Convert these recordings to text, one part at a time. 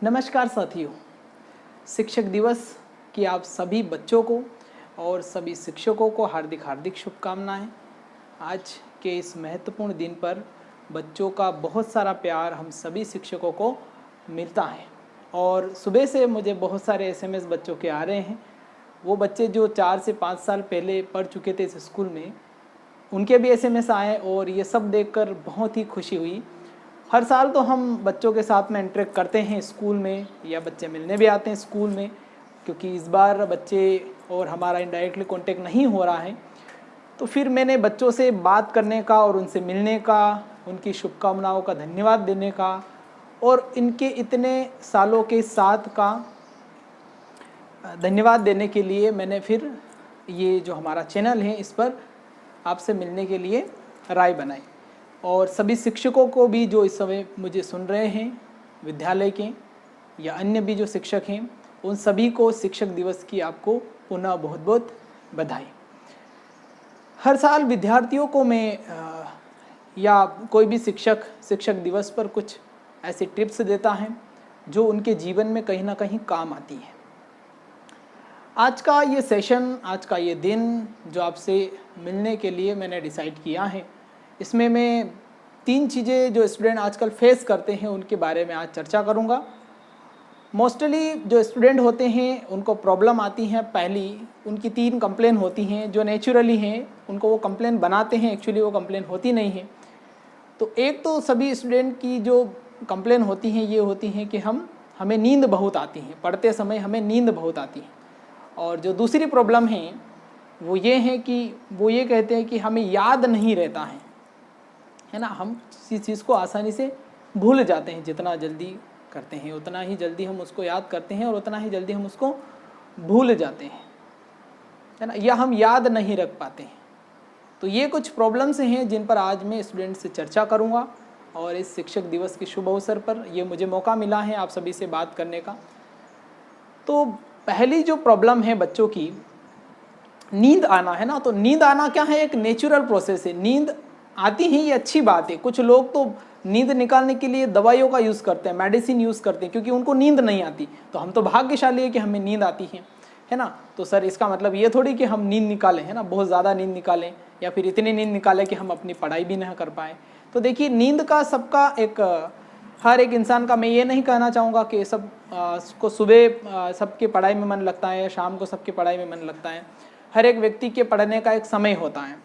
नमस्कार साथियों, शिक्षक दिवस की आप सभी बच्चों को और सभी शिक्षकों को हार्दिक हार्दिक शुभकामनाएं। आज के इस महत्वपूर्ण दिन पर बच्चों का बहुत सारा प्यार हम सभी शिक्षकों को मिलता है और सुबह से मुझे बहुत सारे एसएमएस बच्चों के आ रहे हैं। वो बच्चे जो 4 से 5 साल पहले पढ़ चुके थे इस स्कूल में, उनके भी एसएमएस आए और ये सब देखकर बहुत ही खुशी हुई। हर साल तो हम बच्चों के साथ में इंटरेक्ट करते हैं स्कूल में, या बच्चे मिलने भी आते हैं स्कूल में, क्योंकि इस बार बच्चे और हमारा इनडायरेक्टली कांटेक्ट नहीं हो रहा है। तो फिर मैंने बच्चों से बात करने का और उनसे मिलने का, उनकी शुभकामनाओं का धन्यवाद देने का और इनके इतने सालों के साथ का धन्यवाद देने के लिए मैंने फिर ये जो हमारा चैनल है इस पर आपसे मिलने के लिए राय बनाई। और सभी शिक्षकों को भी जो इस समय मुझे सुन रहे हैं, विद्यालय के या अन्य भी जो शिक्षक हैं, उन सभी को शिक्षक दिवस की आपको पुनः बहुत बहुत बधाई। हर साल विद्यार्थियों को मैं या कोई भी शिक्षक दिवस पर कुछ ऐसे टिप्स देता है जो उनके जीवन में कहीं ना कहीं काम आती है। आज का ये सेशन, आज का ये दिन जो आपसे मिलने के लिए मैंने डिसाइड किया है, इसमें मैं 3 चीज़ें जो स्टूडेंट आजकल फेस करते हैं उनके बारे में आज चर्चा करूंगा। मोस्टली जो स्टूडेंट होते हैं उनको प्रॉब्लम आती हैं। पहली उनकी 3 कंप्लेन होती हैं जो नेचुरली हैं, उनको वो कंप्लेन बनाते हैं, एक्चुअली वो कंप्लेन होती नहीं है। तो एक तो सभी स्टूडेंट की जो कंप्लेन होती हैं ये होती हैं कि हमें नींद बहुत आती है, पढ़ते समय हमें नींद बहुत आती है। और जो दूसरी प्रॉब्लम है वो ये है कि वो ये कहते हैं कि हमें याद नहीं रहता है ना, हम किसी चीज़ को आसानी से भूल जाते हैं। जितना जल्दी करते हैं उतना ही जल्दी हम उसको याद करते हैं और उतना ही जल्दी हम उसको भूल जाते हैं, है ना, या हम याद नहीं रख पाते हैं। तो ये कुछ प्रॉब्लम्स हैं जिन पर आज मैं स्टूडेंट से चर्चा करूँगा और इस शिक्षक दिवस के शुभ अवसर पर ये मुझे मौका मिला है आप सभी से बात करने का। तो पहली जो प्रॉब्लम है बच्चों की, नींद आना, है ना। तो नींद आना क्या है, एक नेचुरल प्रोसेस है। नींद आती ही ये अच्छी बात है। कुछ लोग तो नींद निकालने के लिए दवाइयों का यूज़ करते हैं, मेडिसिन यूज़ करते हैं, क्योंकि उनको नींद नहीं आती। तो हम तो भाग्यशाली है कि हमें नींद आती है ना। तो सर इसका मतलब ये थोड़ी कि हम नींद निकालें, है ना, बहुत ज़्यादा नींद निकालें या फिर इतनी नींद निकालें कि हम अपनी पढ़ाई भी ना कर पाएँ। तो देखिए, नींद का सबका हर एक इंसान का, मैं ये नहीं कहना चाहूँगा कि सब को सुबह सबके पढ़ाई में मन लगता है या शाम को सबकी पढ़ाई में मन लगता है। हर एक व्यक्ति के पढ़ने का एक समय होता है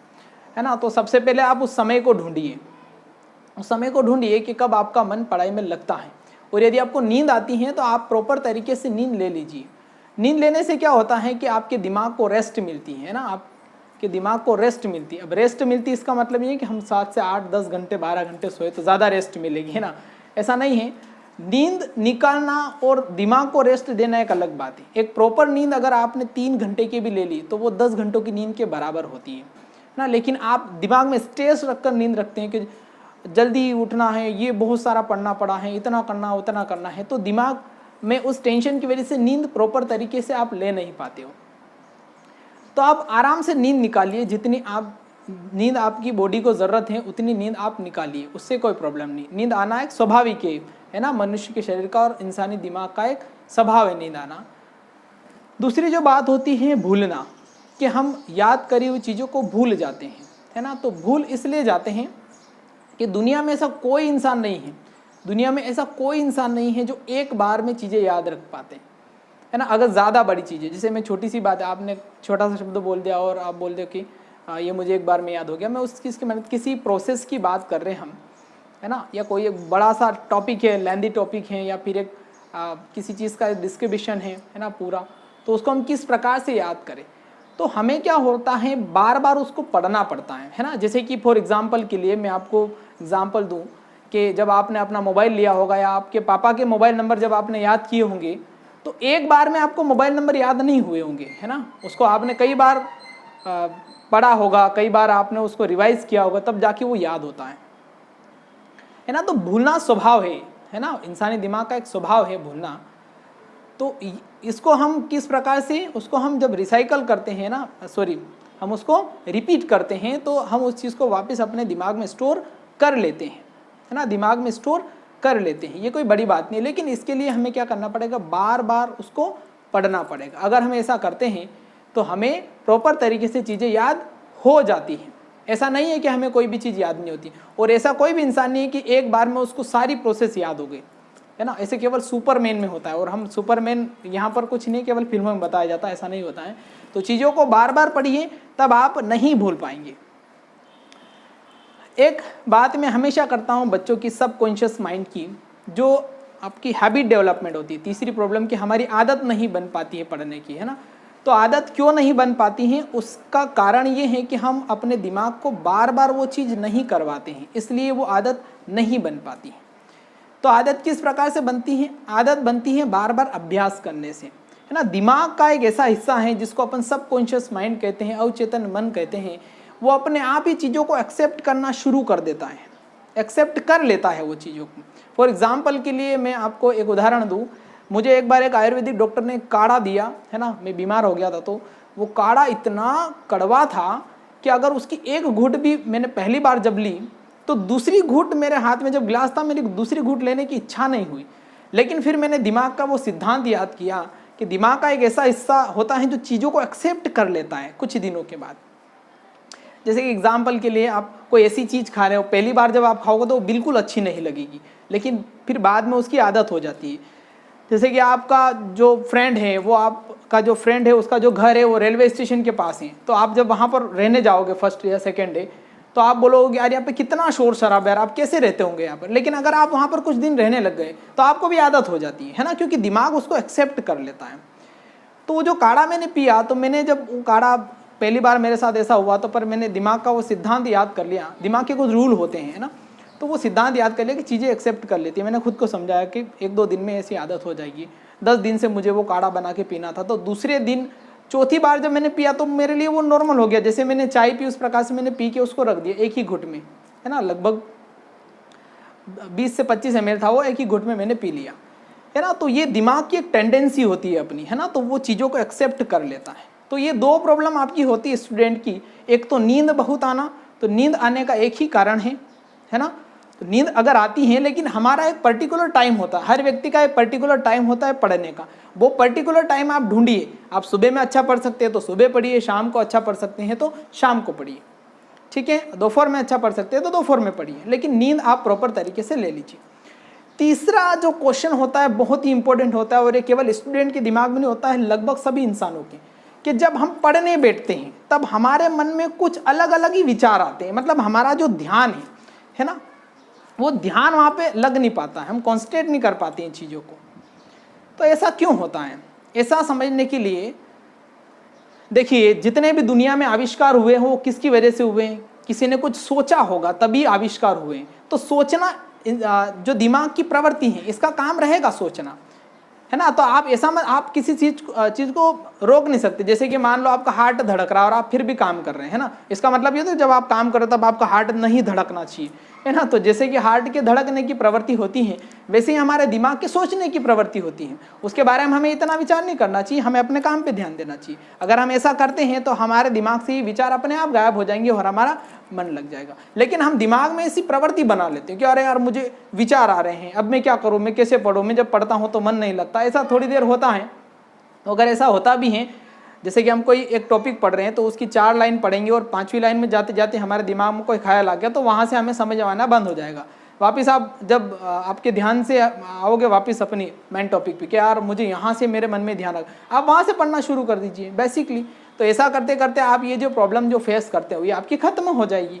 ना। तो सबसे पहले आप उस समय को ढूंढिए, उस समय को ढूंढिए कि कब आपका मन पढ़ाई में लगता है। और यदि आपको नींद आती है तो आप प्रॉपर तरीके से नींद ले लीजिए। नींद लेने से क्या होता है कि आपके दिमाग को रेस्ट मिलती है ना, आपके दिमाग को रेस्ट मिलती है। अब रेस्ट मिलती है इसका मतलब ये है कि हम 7 से 8, 10 घंटे, 12 घंटे सोए तो ज़्यादा रेस्ट मिलेगी, है ना। ऐसा नहीं है। नींद निकालना और दिमाग को रेस्ट देना एक अलग बात है। एक प्रॉपर नींद अगर आपने 3 घंटे की भी ले ली तो वो 10 घंटों की नींद के बराबर होती है ना। लेकिन आप दिमाग में स्ट्रेस रखकर नींद रखते हैं कि जल्दी उठना है, ये बहुत सारा पढ़ना पड़ा है, इतना करना उतना करना है, तो दिमाग में उस टेंशन की वजह से नींद प्रॉपर तरीके से आप ले नहीं पाते हो। तो आप आराम से नींद निकालिए, जितनी नींद आपकी बॉडी को ज़रूरत है उतनी नींद आप निकालिए, उससे कोई प्रॉब्लम नहीं। नींद आना एक स्वाभाविक है ना, मनुष्य के शरीर का और इंसानी दिमाग का एक स्वभाव है नींद आना। दूसरी जो बात होती है भूलना, कि हम याद करी हुई चीज़ों को भूल जाते हैं, है ना। तो भूल इसलिए जाते हैं कि दुनिया में ऐसा कोई इंसान नहीं है, दुनिया में ऐसा कोई इंसान नहीं है जो एक बार में चीज़ें याद रख पाते हैं, है ना। अगर ज़्यादा बड़ी चीज़ें, जैसे मैं छोटी सी बात है, आपने छोटा सा शब्द बोल दिया और आप बोल दो कि ये मुझे एक बार में याद हो गया, मैं उस चीज़ की मतलब किसी प्रोसेस की बात कर रहे हैं हम, है ना, या कोई एक बड़ा सा टॉपिक है, लेंदी टॉपिक है, या फिर एक किसी चीज़ का डिस्क्रिप्शन है ना पूरा, तो उसको हम किस प्रकार से याद करें। तो हमें क्या होता है, बार बार उसको पढ़ना पड़ता है ना। जैसे कि फॉर एग्जांपल के लिए मैं आपको एग्जांपल दूं कि जब आपने अपना मोबाइल लिया होगा या आपके पापा के मोबाइल नंबर जब आपने याद किए होंगे, तो एक बार में आपको मोबाइल नंबर याद नहीं हुए होंगे, है ना। उसको आपने कई बार पढ़ा होगा, कई बार आपने उसको रिवाइज किया होगा, तब जाके वो याद होता है ना। तो भूलना स्वभाव है ना, इंसानी दिमाग का एक स्वभाव है भूलना। तो इसको हम किस प्रकार से, उसको हम जब रिसाइकल करते हैं ना, हम उसको रिपीट करते हैं, तो हम उस चीज़ को वापस अपने दिमाग में स्टोर कर लेते हैं, है ना, दिमाग में स्टोर कर लेते हैं, ये कोई बड़ी बात नहीं। लेकिन इसके लिए हमें क्या करना पड़ेगा, बार बार उसको पढ़ना पड़ेगा। अगर हम ऐसा करते हैं तो हमें प्रॉपर तरीके से चीज़ें याद हो जाती हैं। ऐसा नहीं है कि हमें कोई भी चीज़ याद नहीं होती, और ऐसा कोई भी इंसान नहीं है कि एक बार में उसको सारी प्रोसेस याद हो गई, है ना। ऐसे केवल सुपरमैन में होता है, और हम सुपरमैन यहाँ पर कुछ नहीं, केवल फिल्मों में बताया जाता है, ऐसा नहीं होता है। तो चीज़ों को बार बार पढ़िए, तब आप नहीं भूल पाएंगे। एक बात मैं हमेशा करता हूँ बच्चों की सबकॉन्शियस माइंड की, जो आपकी हैबिट डेवलपमेंट होती है। तीसरी प्रॉब्लम कि हमारी आदत नहीं बन पाती है पढ़ने की, है ना। तो आदत क्यों नहीं बन पाती है, उसका कारण ये है कि हम अपने दिमाग को बार बार वो चीज़ नहीं करवाते हैं, इसलिए वो आदत नहीं बन पाती है। तो आदत किस प्रकार से बनती है, आदत बनती है बार बार अभ्यास करने से, है ना। दिमाग का एक ऐसा हिस्सा है जिसको अपन सबकॉन्शियस माइंड कहते हैं, अवचेतन मन कहते हैं, वो अपने आप ही चीज़ों को एक्सेप्ट करना शुरू कर देता है, एक्सेप्ट कर लेता है वो चीज़ों को। फॉर एग्जाम्पल के लिए मैं आपको एक उदाहरण दूँ, मुझे एक बार एक आयुर्वेदिक डॉक्टर ने काढ़ा दिया, है ना, मैं बीमार हो गया था। तो वो काढ़ा इतना कड़वा था कि अगर उसकी एक घूंट भी मैंने पहली बार जब ली, तो दूसरी घूंट मेरे हाथ में जब गिलास था, मेरी दूसरी घूंट लेने की इच्छा नहीं हुई। लेकिन फिर मैंने दिमाग का वो सिद्धांत याद किया कि दिमाग का एक ऐसा हिस्सा होता है जो चीज़ों को एक्सेप्ट कर लेता है कुछ दिनों के बाद। जैसे कि एग्जाम्पल के लिए, आप कोई ऐसी चीज़ खा रहे हो, पहली बार जब आप खाओगे तो वो बिल्कुल अच्छी नहीं लगेगी, लेकिन फिर बाद में उसकी आदत हो जाती है। जैसे कि आपका जो फ्रेंड है, वो आपका जो फ्रेंड है उसका जो घर है वो रेलवे स्टेशन के पास है, तो आप जब वहाँ पर रहने जाओगे फर्स्ट या सेकेंड डे, तो आप बोलोगे यार यहाँ पे कितना शोर शराबा है, आप कैसे रहते होंगे यहाँ पर। लेकिन अगर आप वहाँ पर कुछ दिन रहने लग गए तो आपको भी आदत हो जाती है ना, क्योंकि दिमाग उसको एक्सेप्ट कर लेता है। तो वो जो काढ़ा मैंने पिया, तो मैंने जब वो काढ़ा पहली बार मेरे साथ ऐसा हुआ, तो पर मैंने दिमाग का वो सिद्धांत याद कर लिया। दिमाग के कुछ रूल होते हैं ना, तो वो सिद्धांत याद कर लिया कि चीज़ें एक्सेप्ट कर लेती है। मैंने खुद को समझाया कि 1-2 दिन में ऐसी आदत हो जाएगी। 10 दिन से मुझे वो काढ़ा बना के पीना था, तो दूसरे दिन चौथी बार जब मैंने पिया तो मेरे लिए वो नॉर्मल हो गया। जैसे मैंने चाय पी उस प्रकार से मैंने पी के उसको रख दिया एक ही घुट में, है ना। लगभग 20 से 25 ml था वो, एक ही घुट में मैंने पी लिया, है ना। तो ये दिमाग की एक टेंडेंसी होती है अपनी, है ना, तो वो चीज़ों को एक्सेप्ट कर लेता है। तो ये 2 प्रॉब्लम आपकी होती है स्टूडेंट की। एक तो नींद बहुत आना, तो नींद आने का एक ही कारण है ना। तो नींद अगर आती है, लेकिन हमारा एक पर्टिकुलर टाइम होता है, हर व्यक्ति का एक पर्टिकुलर टाइम होता है पढ़ने का। वो पर्टिकुलर टाइम आप ढूंढिए। आप सुबह में अच्छा पढ़ सकते हैं तो सुबह पढ़िए, शाम को अच्छा पढ़ सकते हैं तो शाम को पढ़िए, ठीक है। दोपहर में अच्छा पढ़ सकते हैं तो दोपहर में पढ़िए, लेकिन नींद आप प्रॉपर तरीके से ले लीजिए। तीसरा जो क्वेश्चन होता है बहुत ही इंपॉर्टेंट होता है, और ये केवल स्टूडेंट के दिमाग में नहीं होता है, लगभग सभी इंसानों के, कि जब हम पढ़ने बैठते हैं तब हमारे मन में कुछ अलग अलग ही विचार आते हैं। मतलब हमारा जो ध्यान है ना, वो ध्यान वहाँ पे लग नहीं पाता है, हम कॉन्सेंट्रेट नहीं कर पाते हैं चीज़ों को। तो ऐसा क्यों होता है, ऐसा समझने के लिए देखिए, जितने भी दुनिया में आविष्कार हुए हैं वो किसकी वजह से हुए हैं, किसी ने कुछ सोचा होगा तभी आविष्कार हुए हैं। तो सोचना जो दिमाग की प्रवृत्ति है, इसका काम रहेगा सोचना, है ना। तो आप ऐसा आप किसी चीज़ को रोक नहीं सकते। जैसे कि मान लो आपका हार्ट धड़क रहा है और आप फिर भी काम कर रहे हैं, है ना। इसका मतलब ये तो जब आप काम करो तब आपका हार्ट नहीं धड़कना चाहिए, है ना। तो जैसे कि हार्ट के धड़कने की प्रवृत्ति होती है, वैसे ही हमारे दिमाग के सोचने की प्रवृत्ति होती है। उसके बारे में हमें इतना विचार नहीं करना चाहिए, हमें अपने काम पे ध्यान देना चाहिए। अगर हम ऐसा करते हैं तो हमारे दिमाग से ही विचार अपने आप गायब हो जाएंगे और हमारा मन लग जाएगा। लेकिन हम दिमाग में ऐसी प्रवृत्ति बना लेते हैं कि अरे यार मुझे विचार आ रहे हैं, अब मैं क्या करूँ, मैं कैसे पढूँ, मैं जब पढ़ता हूँ तो मन नहीं लगता। ऐसा थोड़ी देर होता है। तो अगर ऐसा होता भी है, जैसे कि हम कोई एक टॉपिक पढ़ रहे हैं तो उसकी 4 लाइन पढ़ेंगे और 5वीं लाइन में जाते जाते हमारे दिमाग में कोई ख्याल आ गया, तो वहाँ से हमें समझ आना बंद हो जाएगा। वापस आप जब आपके ध्यान से आओगे वापस अपनी मेन टॉपिक पे कि यार मुझे यहाँ से मेरे मन में ध्यान आ गया, आप वहाँ से पढ़ना शुरू कर दीजिए बेसिकली। तो ऐसा करते करते आप ये जो प्रॉब्लम जो फेस करते हो ये आपकी ख़त्म हो जाएगी,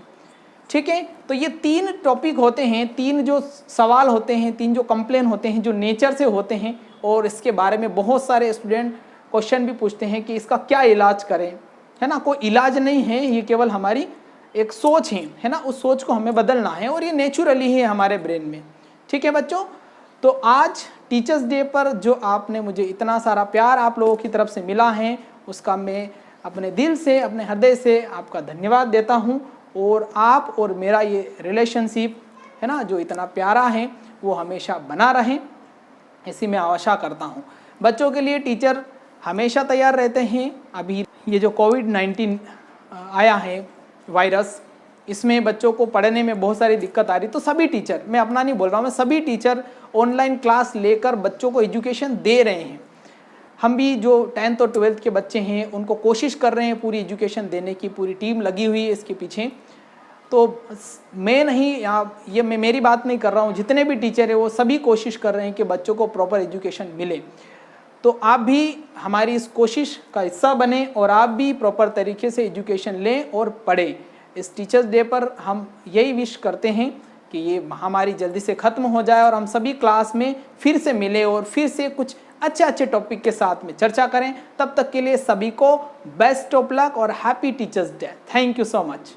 ठीक है। तो ये 3 टॉपिक होते हैं, 3 जो सवाल होते हैं, 3 जो कंप्लेन होते हैं जो नेचर से होते हैं, और इसके बारे में बहुत सारे स्टूडेंट क्वेश्चन भी पूछते हैं कि इसका क्या इलाज करें, है ना। कोई इलाज नहीं है, ये केवल हमारी एक सोच है ना। उस सोच को हमें बदलना है और ये नेचुरली है हमारे ब्रेन में, ठीक है बच्चों। तो आज टीचर्स डे पर जो आपने मुझे इतना सारा प्यार आप लोगों की तरफ से मिला है, उसका मैं अपने दिल से, अपने हृदय से आपका धन्यवाद देता हूँ। और आप और मेरा ये रिलेशनशिप है ना, जो इतना प्यारा है, वो हमेशा बना रहे, ऐसी मैं आशा करता हूँ। बच्चों के लिए टीचर हमेशा तैयार रहते हैं। अभी ये जो कोविड-19 आया है वायरस, इसमें बच्चों को पढ़ने में बहुत सारी दिक्कत आ रही, तो सभी टीचर, मैं अपना नहीं बोल रहा हूँ, मैं सभी टीचर ऑनलाइन क्लास लेकर बच्चों को एजुकेशन दे रहे हैं। हम भी जो 10th और 12th के बच्चे हैं उनको कोशिश कर रहे हैं पूरी एजुकेशन देने की, पूरी टीम लगी हुई है इसके पीछे। तो मैं नहीं, ये मैं मेरी बात नहीं कर रहा हूँ, जितने भी टीचर हैं वो सभी कोशिश कर रहे हैं कि बच्चों को प्रॉपर एजुकेशन मिले। तो आप भी हमारी इस कोशिश का हिस्सा बने और आप भी प्रॉपर तरीके से एजुकेशन लें और पढ़ें। इस टीचर्स डे पर हम यही विश करते हैं कि ये महामारी जल्दी से ख़त्म हो जाए और हम सभी क्लास में फिर से मिले और फिर से कुछ अच्छे अच्छे टॉपिक के साथ में चर्चा करें। तब तक के लिए सभी को बेस्ट ऑफ लक और happy teachers day. Thank you so much.